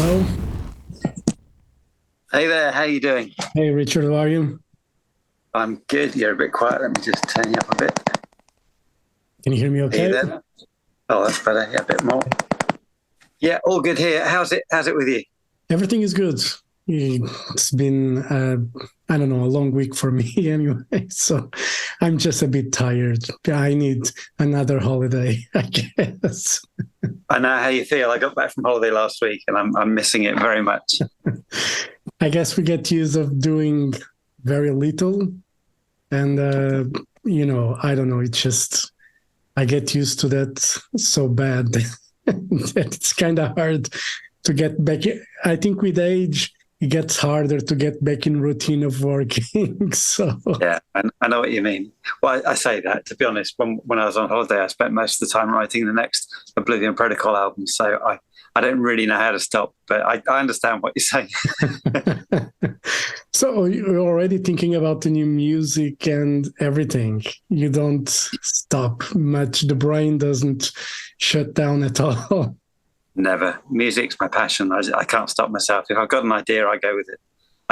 Hello. Hey there, how you doing? Hey, Richard, how are you? I'm good. You're a bit quiet. Let me just turn you up a bit. Can you hear me Are you okay? there? Oh, that's better. Yeah, a bit more. Yeah, all good here. How's it with you? Everything is good. It's been, I don't know, a long week for me anyway. So I'm just a bit tired. I need another holiday, I guess. I know how you feel. I got back from holiday last week and I'm missing it very much. I guess we get used of doing very little. And, I don't know, it's just, I get used to that so bad that it's kind of hard to get back. I think with age, it gets harder to get back in routine of working. So Yeah, I know what you mean. Well, I say that, to be honest, when I was on holiday, I spent most of the time writing the next Oblivion Protocol album. So I don't really know how to stop, but I understand what you're saying. so you're already thinking about the new music and everything. You don't stop much. The brain doesn't shut down at all. Never. Music's my passion. I can't stop myself. If I've got an idea, I go with it.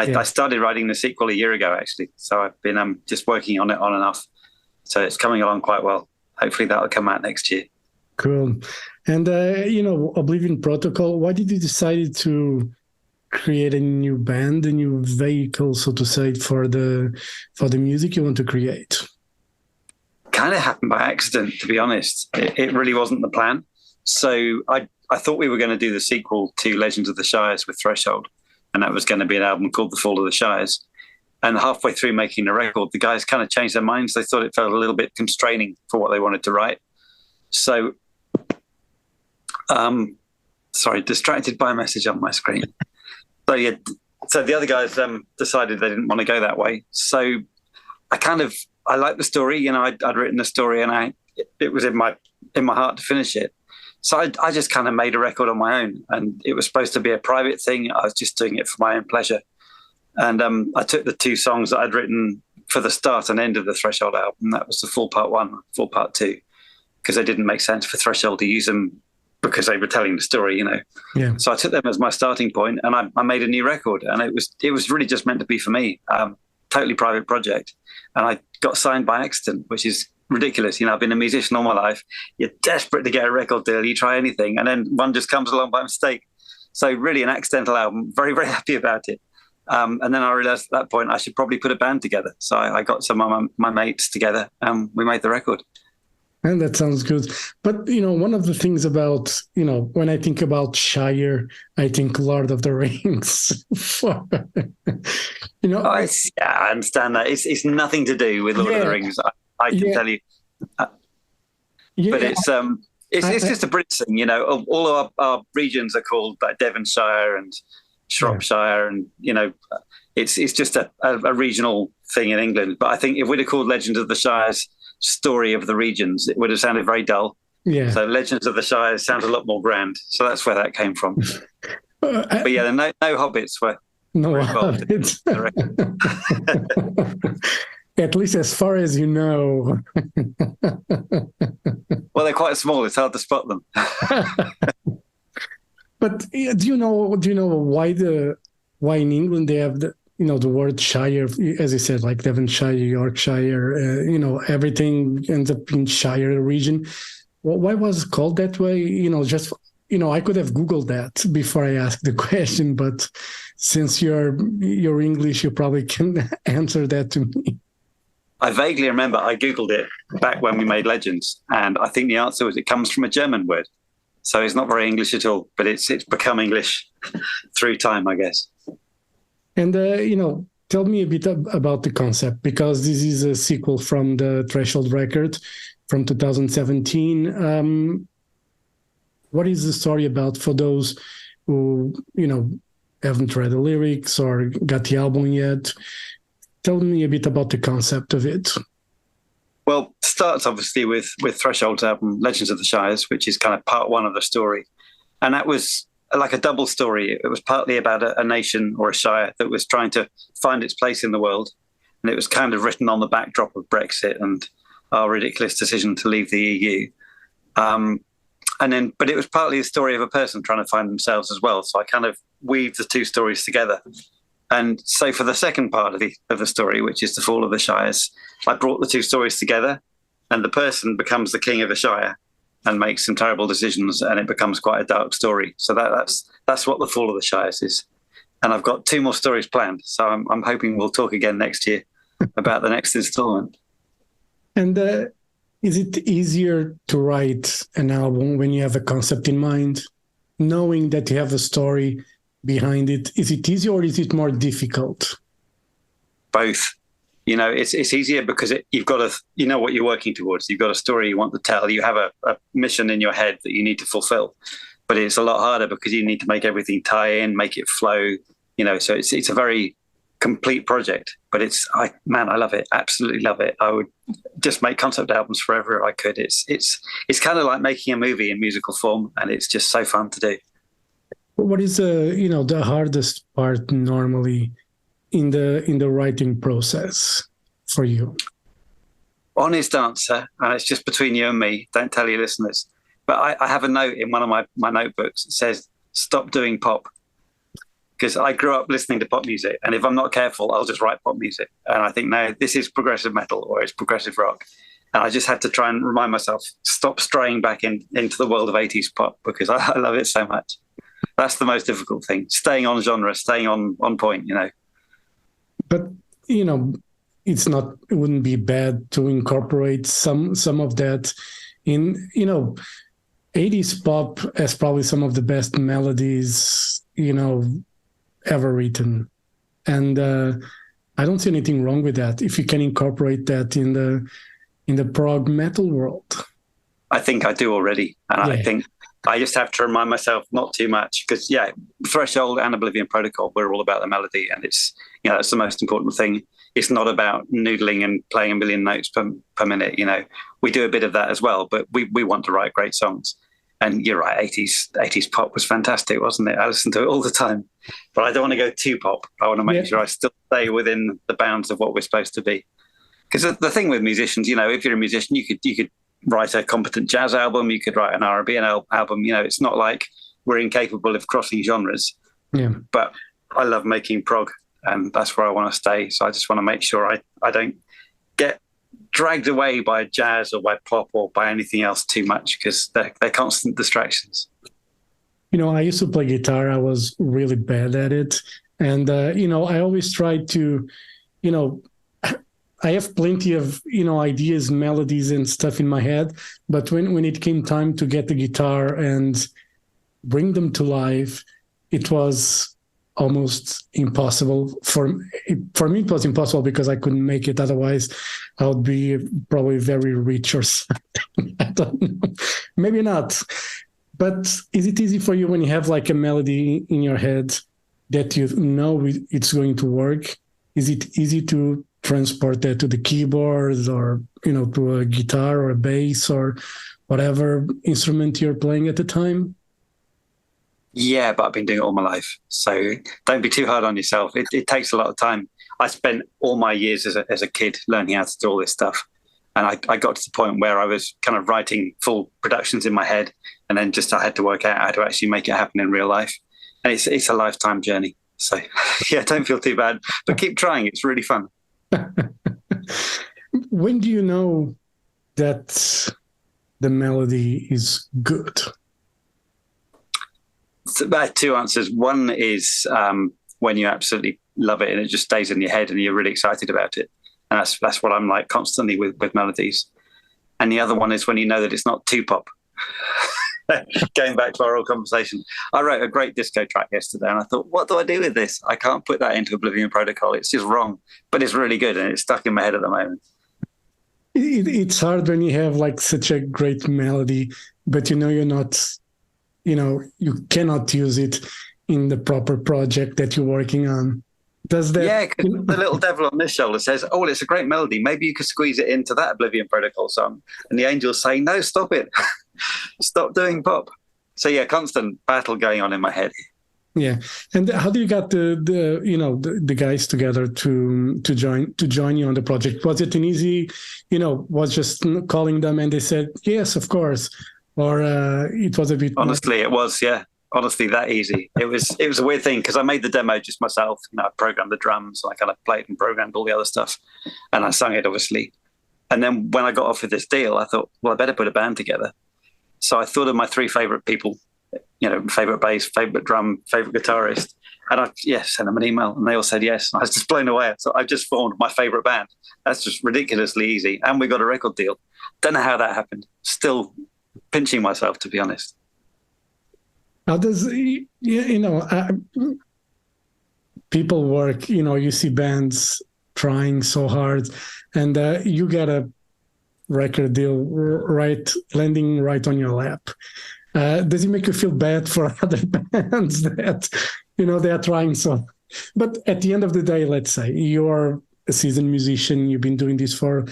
Yeah, I started writing the sequel a year ago, actually. So I've been just working on it on and off. So it's coming along quite well. Hopefully that'll come out next year. cool. And Oblivion Protocol. Why did you decide to create a new band, a new vehicle, so to say, for the music you want to create? Kind of happened by accident, to be honest. It really wasn't the plan. So I thought we were going to do the sequel to Legends of the Shires with Threshold, and that was going to be an album called The Fall of the Shires. And halfway through making the record, the guys kind of changed their minds. They thought it felt a little bit constraining for what they wanted to write. So, sorry, distracted by a message on my screen. So yeah, so the other guys decided they didn't want to go that way. So I liked the story. I'd written the story, and it was in my heart to finish it. So I just kind of made a record on my own, and it was supposed to be a private thing. I was just doing it for my own pleasure. And I took the two songs that I'd written for the start and end of the Threshold album. That was the full part one, full part two, because it didn't make sense for Threshold to use them because they were telling the story. Yeah. So I took them as my starting point, and I made a new record, and it was really just meant to be for me, totally private project. And I got signed by accident, which is ridiculous. I've been a musician all my life. You're desperate to get a record deal. You try anything, and then one just comes along by mistake. So really an accidental album. Very, very happy about it. And then I realized at that point I should probably put a band together. So I got some of my mates together, and we made the record. And that sounds good. But, one of the things about, when I think about Shire, I think Lord of the Rings. Yeah, I understand that. It's nothing to do with Lord of the Rings. I can tell you. Yeah, But it's just a British thing. All of our regions are called like Devonshire and Shropshire, and it's just a regional thing in England. But I think if we'd have called Legends of the Shires Story of the Regions, it would have sounded very dull. yeah. So Legends of the Shires sounds a lot more grand. So that's where that came from. But yeah, no hobbits were involved. It's at least as far as you know. Well, they're quite small. It's hard to spot them. But do you know why in England they have the word Shire, as you said, like Devonshire, Yorkshire, everything ends up in Shire region. Why was it called that way? I could have Googled that before I asked the question, but since you're English, you probably can answer that to me. I vaguely remember I Googled it back when we made Legends, and I think the answer was it comes from a German word. So it's not very English at all, but it's become English through time, I guess. And, tell me a bit about the concept, because this is a sequel from the Threshold record from 2017. What is the story about for those who, haven't read the lyrics or got the album yet? Tell me a bit about the concept of it. Well, it starts obviously with Threshold's album, Legends of the Shires, which is kind of part one of the story. And that was like a double story. It was partly about a nation or a shire that was trying to find its place in the world. And it was kind of written on the backdrop of Brexit and our ridiculous decision to leave the EU. but it was partly the story of a person trying to find themselves as well. So I kind of weaved the two stories together. And so for the second part of the story, which is the fall of the Shires, I brought the two stories together, and the person becomes the king of the Shire and makes some terrible decisions, and it becomes quite a dark story. So that's what the fall of the Shires is. And I've got two more stories planned. So I'm hoping we'll talk again next year about the next installment. And is it easier to write an album when you have a concept in mind, knowing that you have a story behind it? Is it easier or is it more difficult? Both. It's easier because you've got what you're working towards. You've got a story you want to tell. You have a mission in your head that you need to fulfill. But it's a lot harder because you need to make everything tie in, make it flow. So it's a very complete project. But I love it. Absolutely love it. I would just make concept albums forever if I could. It's kind of like making a movie in musical form, and it's just so fun to do. What is the hardest part normally in the writing process for you? Honest answer, and it's just between you and me. Don't tell your listeners. But I have a note in one of my notebooks that says, "Stop doing pop." Because I grew up listening to pop music, and if I'm not careful, I'll just write pop music. And I think, no, this is progressive metal or it's progressive rock. And I just had to try and remind myself, stop straying back into the world of 80s pop, because I love it so much. That's the most difficult thing, staying on genre, staying on point, But, it wouldn't be bad to incorporate some of that in, 80s pop has probably some of the best melodies, ever written. And I don't see anything wrong with that if you can incorporate that in the prog metal world. I think I do already. And yeah. I think I just have to remind myself not too much, because Threshold and Oblivion Protocol, we're all about the melody, and it's that's the most important thing. It's not about noodling and playing a million notes per minute. We do a bit of that as well, but we want to write great songs. And you're right, 80s pop was fantastic, wasn't it? I listen to it all the time, but I don't want to go too pop. I want to make sure I still stay within the bounds of what we're supposed to be. Because the thing with musicians, if you're a musician, you could write a competent jazz album, you could write an R&B album. It's not like we're incapable of crossing genres. Yeah. But I love making prog, and that's where I want to stay. So I just want to make sure I don't get dragged away by jazz or by pop or by anything else too much, because they're constant distractions. I used to play guitar. I was really bad at it. And, I always try to, I have plenty of, ideas, melodies and stuff in my head. But when it came time to get the guitar and bring them to life, it was almost impossible. For me, it was impossible because I couldn't make it. Otherwise, I would be probably very rich or something. I don't know. Maybe not. But is it easy for you when you have like a melody in your head that it's going to work? Is it easy to transport that to the keyboards or, to a guitar or a bass or whatever instrument you're playing at the time? Yeah, but I've been doing it all my life. So don't be too hard on yourself. It takes a lot of time. I spent all my years as a kid learning how to do all this stuff. And I got to the point where I was kind of writing full productions in my head, and then I had to work out how to actually make it happen in real life. And it's a lifetime journey. So yeah, don't feel too bad, but keep trying. It's really fun. When do you know that the melody is good? So about two answers. One is when you absolutely love it and it just stays in your head and you're really excited about it. And that's what I'm like constantly with melodies. And the other one is when you know that it's not too pop. Going back to our old conversation, I wrote a great disco track yesterday and I thought, what do I do with this? I can't put that into Oblivion Protocol. It's just wrong, but it's really good and it's stuck in my head at the moment. It's hard when you have like such a great melody, but you're not, you cannot use it in the proper project that you're working on. Does that? Yeah, because the little devil on this shoulder says, oh, well, it's a great melody. Maybe you could squeeze it into that Oblivion Protocol song. And the angel's saying, no, stop it. Stop doing pop. So yeah, constant battle going on in my head. Yeah. And how do you get the guys together to join you on the project? Was it an easy, was just calling them and they said, yes, of course? or it was a bit more? Honestly, it was, yeah. Honestly, that easy. It was a weird thing because I made the demo just myself. I programmed the drums, I kind of played and programmed all the other stuff, and I sung it obviously. And then when I got offered this deal, I thought, well, I better put a band together. So I thought of my three favorite people, favorite bass, favorite drum, favorite guitarist, and I sent them an email, and they all said yes. I was just blown away. So I just formed my favorite band. That's just ridiculously easy, and we got a record deal. Don't know how that happened. Still pinching myself, to be honest. How does people work? You see bands trying so hard, and you get a record deal landing right on your lap. Does it make you feel bad for other bands that they are trying so? But at the end of the day, let's say you're a seasoned musician. You've been doing this for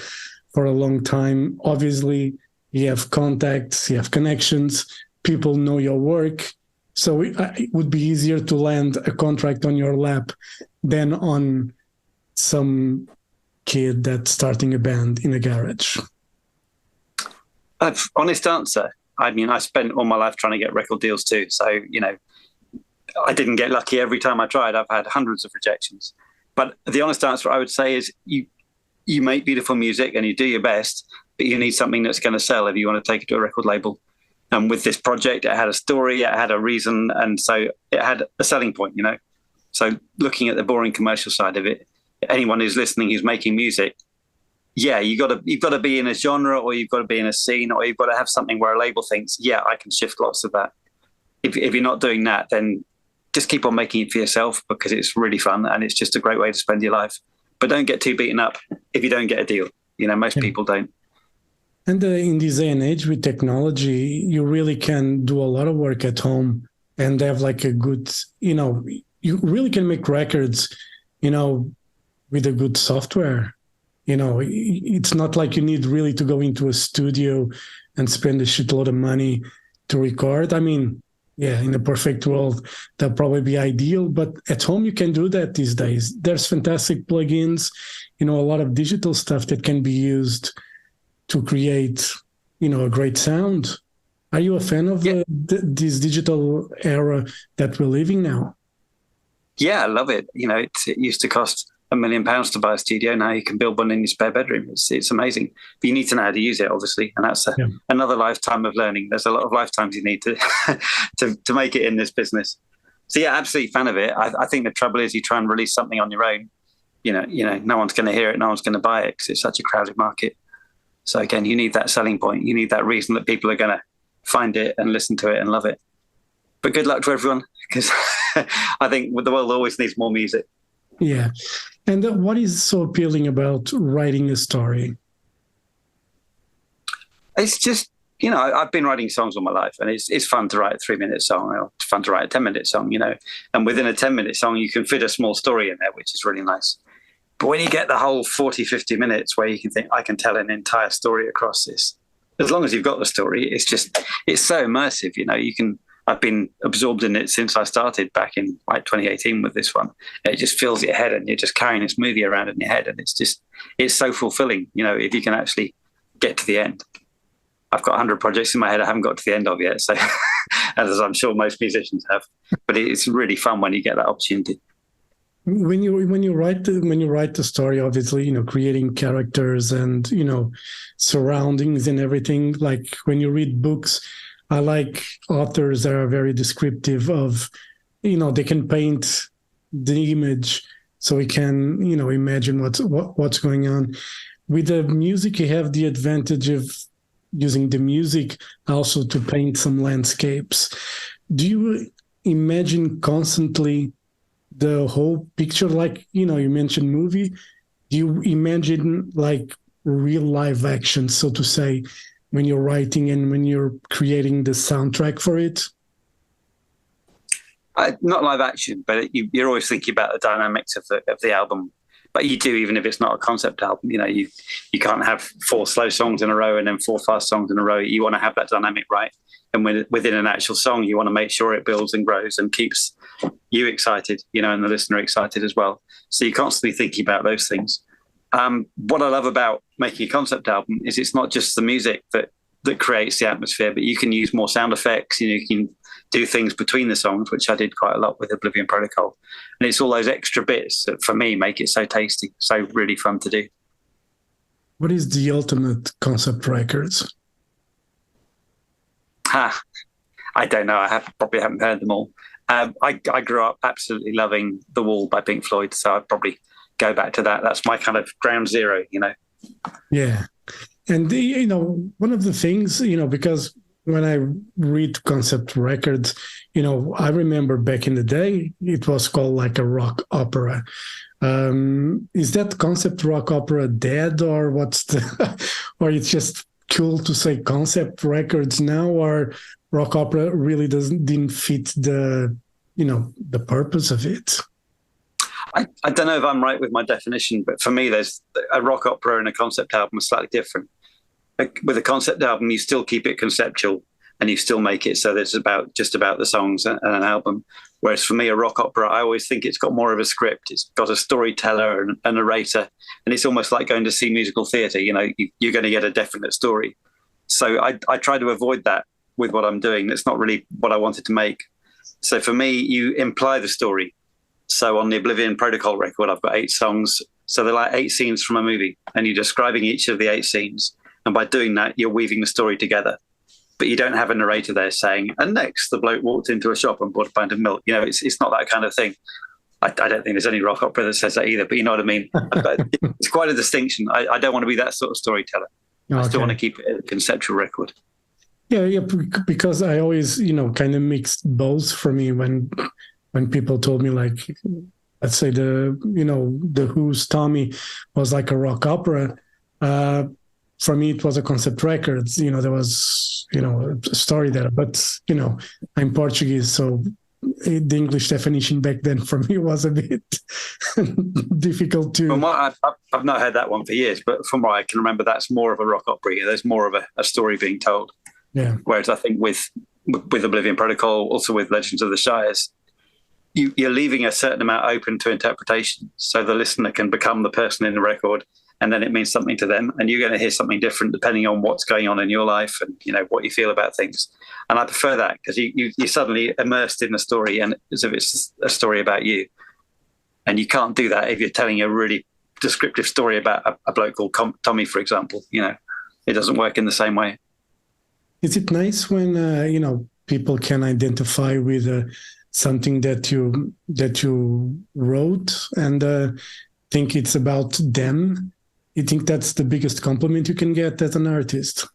a long time. Obviously, you have contacts, you have connections. People know your work. So it would be easier to land a contract on your lap than on some kid that's starting a band in a garage. Honest answer. I mean, I spent all my life trying to get record deals too. So, I didn't get lucky every time I tried. I've had hundreds of rejections. But the honest answer I would say is you make beautiful music and you do your best, but you need something that's going to sell if you want to take it to a record label. And with this project, it had a story, it had a reason, and so it had a selling point, So looking at the boring commercial side of it, anyone who's listening who's making music, you've got to be in a genre, or you've got to be in a scene, or you've got to have something where a label thinks, I can shift lots of that. If you're not doing that, then just keep on making it for yourself, because it's really fun and it's just a great way to spend your life. But don't get too beaten up if you don't get a deal. Most people don't. And in this day and age with technology, you really can do a lot of work at home and have like a good, you really can make records, with a good software. It's not like you need really to go into a studio and spend a shitload of money to record. I mean, in a perfect world, that'd probably be ideal. But at home, you can do that these days. There's fantastic plugins, a lot of digital stuff that can be used to create, a great sound. Are you a fan of this digital era that we're living now? Yeah, I love it. It used to cost £1 million to buy a studio. Now you can build one in your spare bedroom. It's amazing. But you need to know how to use it, obviously. And that's another lifetime of learning. There's a lot of lifetimes you need to to make it in this business. So absolutely fan of it. I think the trouble is you try and release something on your own. No one's going to hear it. No one's going to buy it because it's such a crowded market. So again, you need that selling point. You need that reason that people are going to find it and listen to it and love it. But good luck to everyone, because I think the world always needs more music. Yeah. And what is so appealing about writing a story? It's just, I've been writing songs all my life, and it's fun to write a 3-minute song, or it's fun to write a 10-minute song, and within a 10-minute song, you can fit a small story in there, which is really nice. But when you get the whole 40, 50 minutes where you can think, I can tell an entire story across this, as long as you've got the story, it's so immersive, I've been absorbed in it since I started back in 2018 with this one. It just fills your head, and you're just carrying this movie around in your head, and it's so fulfilling, if you can actually get to the end. I've got 100 projects in my head I haven't got to the end of yet, so as I'm sure most musicians have. But it's really fun when you get that opportunity. When you write the story, obviously, creating characters and surroundings and everything. Like when you read books, I like authors that are very descriptive of, they can paint the image so we can, imagine what's going on. With the music, you have the advantage of using the music also to paint some landscapes. Do you imagine constantly the whole picture? Like, you mentioned movie. Do you imagine like real live action, so to say, when you're writing and when you're creating the soundtrack for it? Not live action, but you're always thinking about the dynamics of the album. But you do, even if it's not a concept album. You can't have 4 slow songs in a row and then 4 fast songs in a row. You want to have that dynamic right. And within an actual song, you want to make sure it builds and grows and keeps you excited, and the listener excited as well. So you're constantly thinking about those things. What I love about making a concept album is it's not just the music that that creates the atmosphere, but you can use more sound effects. You can do things between the songs, which I did quite a lot with Oblivion Protocol. And it's all those extra bits that, for me, make it so tasty, so really fun to do. What is the ultimate concept records? I don't know. Probably haven't heard them all. I grew up absolutely loving The Wall by Pink Floyd, so I'd probably go back to that. That's my kind of ground zero, Yeah. And, one of the things, because when I read concept records, I remember back in the day, it was called like a rock opera. Is that concept rock opera dead, or or it's just cool to say concept records now, or rock opera really didn't fit the purpose of it? I don't know if I'm right with my definition, but for me, there's a rock opera and a concept album are slightly different. Like with a concept album, you still keep it conceptual and you still make it so that it's just about the songs and an album. Whereas for me, a rock opera, I always think it's got more of a script. It's got a storyteller and a narrator, and it's almost like going to see musical theatre. You're going to get a definite story. So I try to avoid that with what I'm doing. That's not really what I wanted to make. So for me, you imply the story. So on the Oblivion Protocol record, I've got 8 songs. So they're like 8 scenes from a movie, and you're describing each of the 8 scenes. And by doing that, you're weaving the story together. But you don't have a narrator there saying, and next, the bloke walked into a shop and bought a pint of milk. It's not that kind of thing. I don't think there's any rock opera that says that either, but you know what I mean? It's quite a distinction. I don't want to be that sort of storyteller. Okay. I still want to keep it a conceptual record. Yeah, because I always, kind of mixed both for me when people told me, like, let's say the Who's Tommy was like a rock opera. For me, it was a concept record. There was, a story there. But, I'm Portuguese, so the English definition back then for me was a bit difficult to... I've not heard that one for years, but from what I can remember, that's more of a rock opera. There's more of a story being told. Yeah. Whereas I think with Oblivion Protocol, also with Legends of the Shires, you're leaving a certain amount open to interpretation, so the listener can become the person in the record, and then it means something to them, and you're going to hear something different depending on what's going on in your life and what you feel about things. And I prefer that because you're suddenly immersed in the story, and as if it's a story about you. And you can't do that if you're telling a really descriptive story about a bloke called Tommy, for example. It doesn't work in the same way. Is it nice when people can identify with something that you wrote and think it's about them? You think that's the biggest compliment you can get as an artist?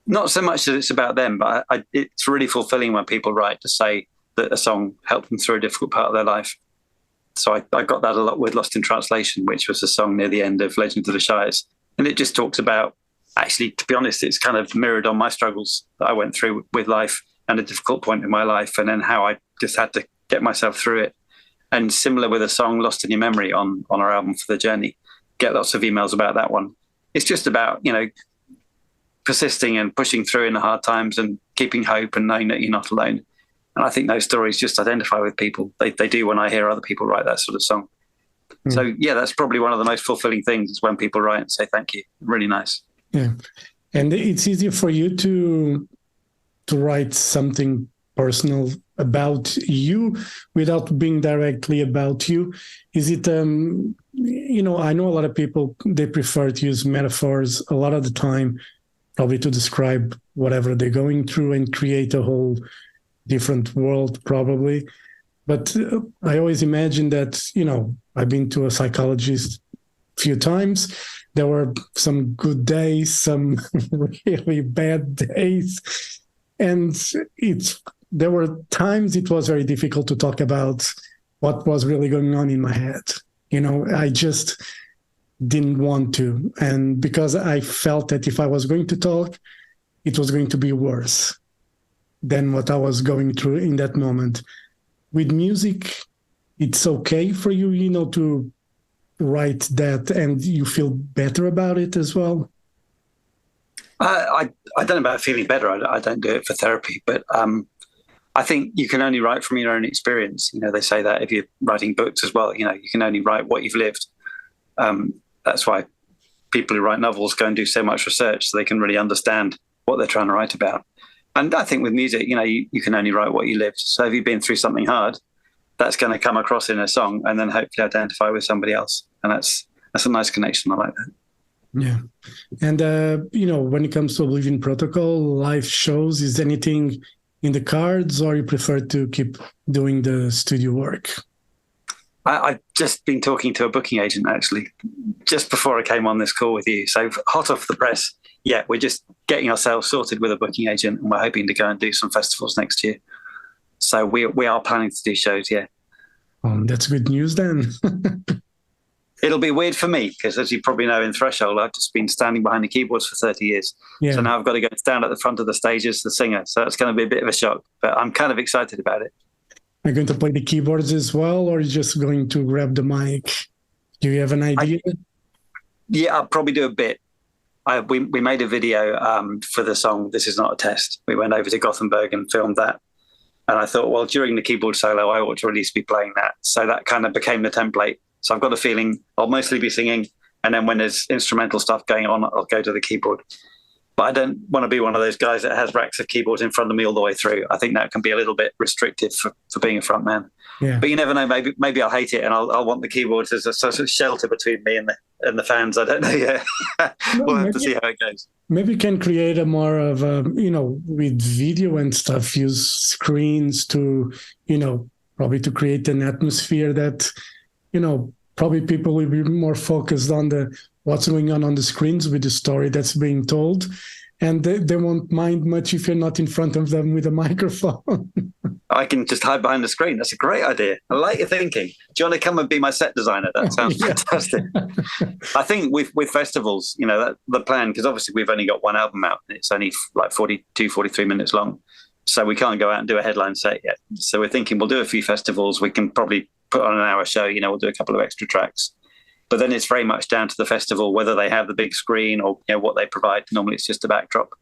Not so much that it's about them, but it's really fulfilling when people write to say that a song helped them through a difficult part of their life. So I got that a lot with Lost in Translation, which was a song near the end of Legends of the Shires. And it just talks about, actually, to be honest, it's kind of mirrored on my struggles that I went through with life and a difficult point in my life, and then how I just had to get myself through it. And similar with a song Lost in Your Memory on our album For the Journey, get lots of emails about that one. It's just about, persisting and pushing through in the hard times and keeping hope and knowing that you're not alone. And I think those stories just identify with people. They do when I hear other people write that sort of song. Mm. So, yeah, that's probably one of the most fulfilling things is when people write and say thank you. Really nice. Yeah. And it's easier for you to write something personal about you without being directly about you. Is it, I know a lot of people, they prefer to use metaphors a lot of the time, probably to describe whatever they're going through and create a whole different world, probably. But I always imagine that, I've been to a psychologist a few times. There were some good days, some really bad days. And there were times it was very difficult to talk about what was really going on in my head. I just didn't want to. And because I felt that if I was going to talk, it was going to be worse than what I was going through in that moment. With music, it's okay for you, to write that and you feel better about it as well? I don't know about feeling better. I don't do it for therapy, but I think you can only write from your own experience. They say that if you're writing books as well, you can only write what you've lived. That's why people who write novels go and do so much research so they can really understand what they're trying to write about. And I think with music, you can only write what you lived. So if you've been through something hard, that's going to come across in a song and then hopefully identify with somebody else. And that's a nice connection. I like that. Yeah. And, when it comes to Oblivion Protocol, live shows, is anything in the cards, or you prefer to keep doing the studio work? I've just been talking to a booking agent, actually, just before I came on this call with you. So hot off the press. Yeah, we're just getting ourselves sorted with a booking agent, and we're hoping to go and do some festivals next year. So we are planning to do shows, yeah. That's good news then. It'll be weird for me because, as you probably know, in Threshold, I've just been standing behind the keyboards for 30 years. Yeah. So now I've got to go and stand at the front of the stage as the singer. So it's going to be a bit of a shock, but I'm kind of excited about it. Are you going to play the keyboards as well, or are you just going to grab the mic? Do you have an idea? Yeah, I'll probably do a bit. We made a video for the song This Is Not a Test. We went over to Gothenburg and filmed that. And I thought, well, during the keyboard solo, I ought to at least be playing that. So that kind of became the template. So I've got a feeling I'll mostly be singing. And then when there's instrumental stuff going on, I'll go to the keyboard. But I don't want to be one of those guys that has racks of keyboards in front of me all the way through. I think that can be a little bit restrictive for being a front man. Yeah. But you never know. Maybe I'll hate it and I'll want the keyboards as a sort of shelter between me and the fans. I don't know yet. We'll have to see how it goes. Maybe you can create a more of a, with video and stuff, use screens to, probably to create an atmosphere that, probably people will be more focused on what's going on the screens with the story that's being told. And they won't mind much if you're not in front of them with a microphone. I can just hide behind the screen. That's a great idea. I like your thinking. Do you want to come and be my set designer? That sounds fantastic. I think with festivals, the plan, because obviously we've only got one album out and it's only like 42, 43 minutes long. So we can't go out and do a headline set yet. So we're thinking we'll do a few festivals. We can probably put on an hour show, we'll do a couple of extra tracks. But then it's very much down to the festival, whether they have the big screen or what they provide. Normally it's just a backdrop.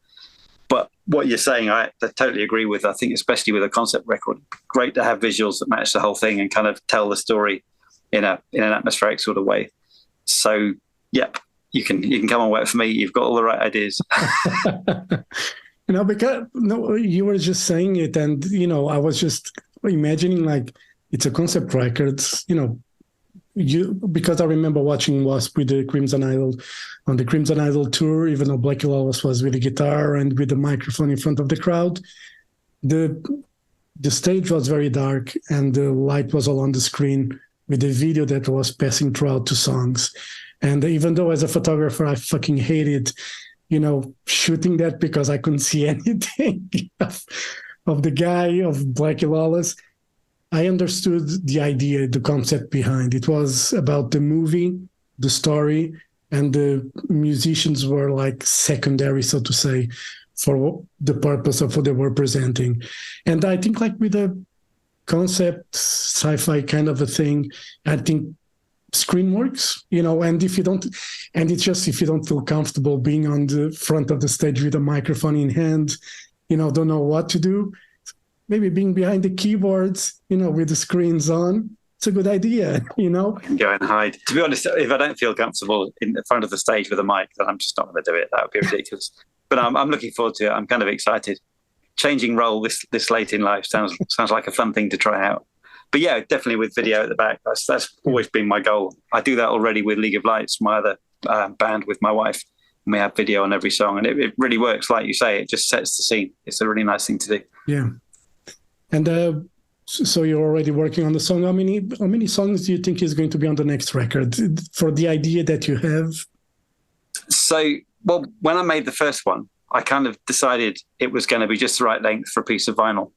But what you're saying, I totally agree with. I think especially with a concept record, great to have visuals that match the whole thing and kind of tell the story in an atmospheric sort of way. So, yep, you can come and work for me. You've got all the right ideas. Because you were just saying it, and I was just imagining like it's a concept record, because I remember watching Wasp with the Crimson Idol on the Crimson Idol tour, even though Blackie Lawless was with the guitar and with the microphone in front of the crowd. The stage was very dark and the light was all on the screen with the video that was passing throughout two songs. And even though as a photographer, I fucking hated, shooting that because I couldn't see anything of the guy, of Blackie Lawless, I understood the idea, the concept behind it. Was about the movie, the story, and the musicians were like secondary, so to say, for the purpose of what they were presenting. And I think like with a concept sci-fi kind of a thing, I think screen works, and if you don't feel comfortable being on the front of the stage with a microphone in hand, don't know what to do, maybe being behind the keyboards, with the screens on, it's a good idea, Go and hide. To be honest, if I don't feel comfortable in the front of the stage with a mic, then I'm just not going to do it. That would be ridiculous. But I'm looking forward to it. I'm kind of excited. Changing role this late in life sounds like a fun thing to try out. But yeah, definitely with video at the back. That's always been my goal. I do that already with League of Lights, my other band with my wife. And we have video on every song, and it really works. Like you say, it just sets the scene. It's a really nice thing to do. Yeah. And so you're already working on the song. How many songs do you think is going to be on the next record for the idea that you have? So, well, when I made the first one, I kind of decided it was going to be just the right length for a piece of vinyl.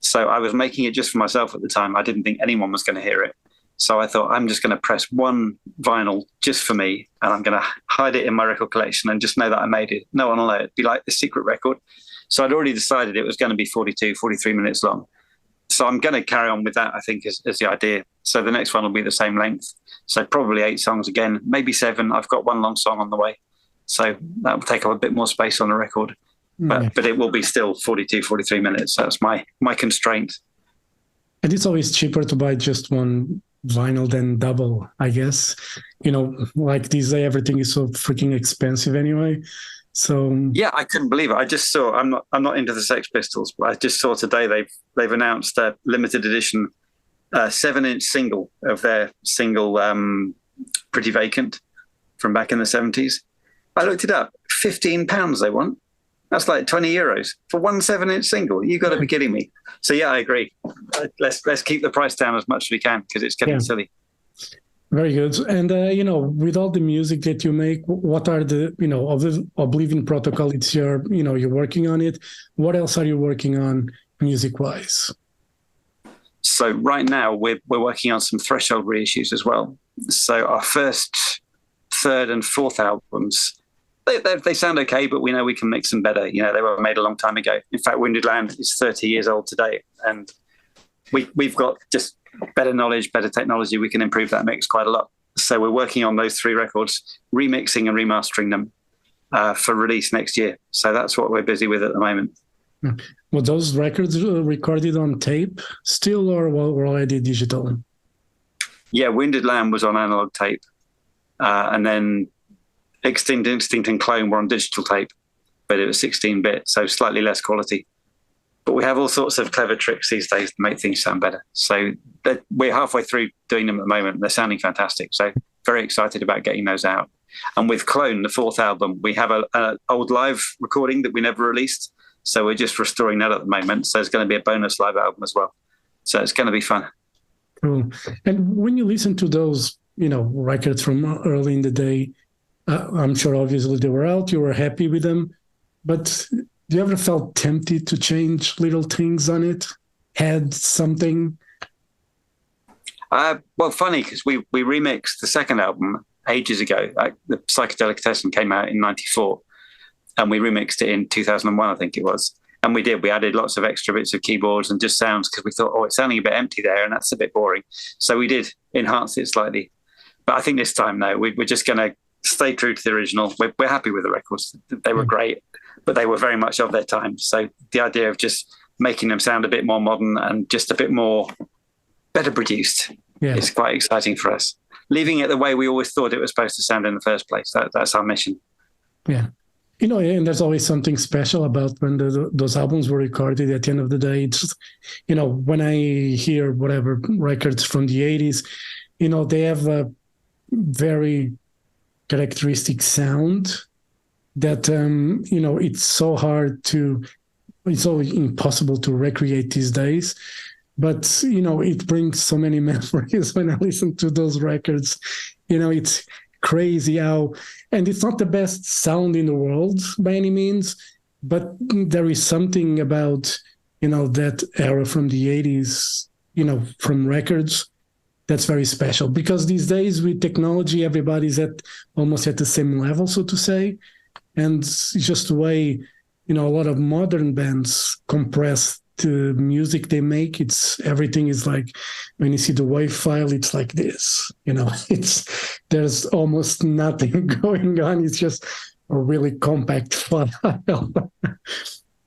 So I was making it just for myself at the time. I didn't think anyone was going to hear it. So I thought, I'm just going to press one vinyl just for me, and I'm going to hide it in my record collection and just know that I made it. No one will know it. It'd be like the secret record. So I'd already decided it was going to be 42, 43 minutes long. So I'm going to carry on with that, I think, as the idea. So the next one will be the same length. So probably 8 songs again, maybe 7. I've got one long song on the way. So that will take up a bit more space on the record. But it will be still 42, 43 minutes. That's my constraint. And it's always cheaper to buy just one vinyl than double, I guess. Like these days, everything is so freaking expensive anyway. So Yeah, I couldn't believe it. I just saw. I'm not into the Sex Pistols, but I just saw today they've announced a limited edition 7-inch single of their single "Pretty Vacant" from back in the '70s. I looked it up. £15 they want. That's like €20 for one 7-inch single. You got to be kidding me. So yeah, I agree. Let's keep the price down as much as we can because it's getting silly. Very good. And, with all the music that you make, what are the, of the Oblivion Protocol, it's you're working on it. What else are you working on music-wise? So right now we're working on some Threshold reissues as well. So our first, third and fourth albums, they sound okay, but we know we can mix them better. They were made a long time ago. In fact, Wounded Land is 30 years old today. And we've got just better knowledge, better technology. We can improve that mix quite a lot. So we're working on those 3 records, remixing and remastering them for release next year. So that's what we're busy with at the moment. Were those records recorded on tape still, or were already digital? Yeah, Wounded Lamb was on analog tape. And then Extinct Instinct and Clone were on digital tape, but it was 16-bit, so slightly less quality. But we have all sorts of clever tricks these days to make things sound better. So we're halfway through doing them at the moment. They're sounding fantastic. So very excited about getting those out. And with Clone, the 4th album, we have an old live recording that we never released. So we're just restoring that at the moment. So there's going to be a bonus live album as well. So it's going to be fun. Cool. And when you listen to those, records from early in the day, I'm sure obviously they were out, you were happy with them, but do you ever felt tempted to change little things on it? Had something? Well, funny, because we remixed the second album ages ago. The Psychedelic Tesson came out in '94, and we remixed it in 2001, I think it was. And we added lots of extra bits of keyboards and just sounds because we thought, it's sounding a bit empty there, and that's a bit boring. So we did enhance it slightly. But I think this time, no, we're just going to stay true to the original. We're happy with the records. They were great, but they were very much of their time. So the idea of just making them sound a bit more modern and just a bit more better produced is quite exciting for us. Leaving it the way we always thought it was supposed to sound in the first place. That's our mission. Yeah. And there's always something special about when those albums were recorded. At the end of the day, it's just, when I hear whatever records from the 80s, they have a very characteristic sound that it's so impossible to recreate these days, but it brings so many memories when I listen to those records. It's crazy how, and it's not the best sound in the world by any means, but there is something about that era from the 80s, from records, that's very special, because these days with technology, everybody's almost at the same level, so to say. And it's just the way, a lot of modern bands compress the music they make. Everything is like, when you see the WAV file, it's like this, there's almost nothing going on. It's just a really compact file.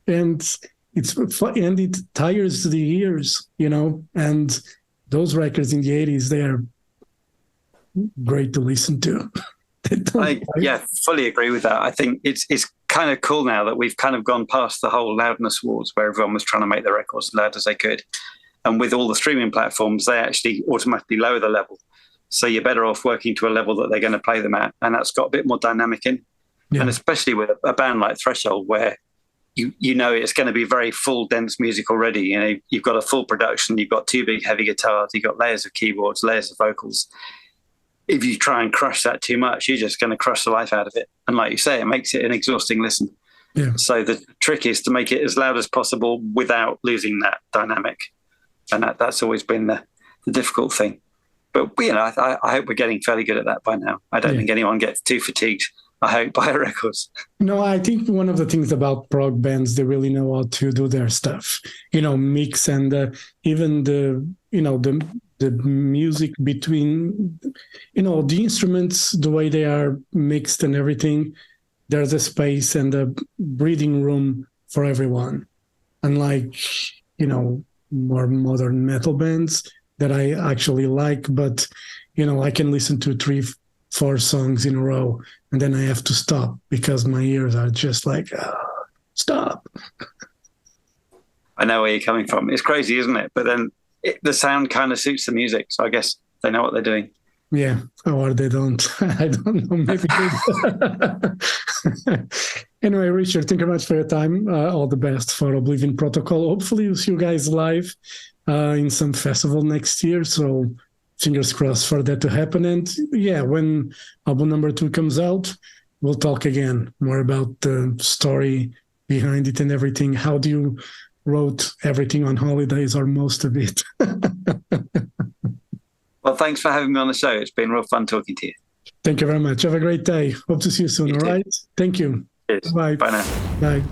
And it tires the ears, and those records in the 80s, they are great to listen to. I fully agree with that. I think it's kind of cool now that we've kind of gone past the whole loudness wars where everyone was trying to make the records as loud as they could. And with all the streaming platforms, they actually automatically lower the level. So you're better off working to a level that they're going to play them at. And that's got a bit more dynamic in. Yeah. And especially with a band like Threshold, where it's going to be very full, dense music already. You've got a full production, you've got 2 big heavy guitars, you've got layers of keyboards, layers of vocals. If you try and crush that too much, you're just going to crush the life out of it. And like you say, it makes it an exhausting listen. Yeah. So the trick is to make it as loud as possible without losing that dynamic. And that's always been the difficult thing. But, I hope we're getting fairly good at that by now. I don't think anyone gets too fatigued, I hope, by our records. No, I think one of the things about prog bands, they really know how to do their stuff, mix, and even the music between, the instruments, the way they are mixed and everything, there's a space and a breathing room for everyone. Unlike, more modern metal bands, that I actually like, but I can listen to 3-4 songs in a row, and then I have to stop because my ears are just like, stop. I know where you're coming from. It's crazy, isn't it? But then the sound kind of suits the music, so I guess they know what they're doing. Yeah, or they don't. I don't know. Maybe they do. Anyway, Richard, thank you very much for your time. All the best for Oblivion Protocol. Hopefully, we'll see you guys live in some festival next year. So, fingers crossed for that to happen. And yeah, when album number 2 comes out, we'll talk again more about the story behind it and everything. How do you wrote everything on holidays or most of it? Well, thanks for having me on the show. It's been real fun talking to you. Thank you very much. Have a great day. Hope to see you soon. You all too. right. Thank you. Cheers. Bye. Bye now. Bye.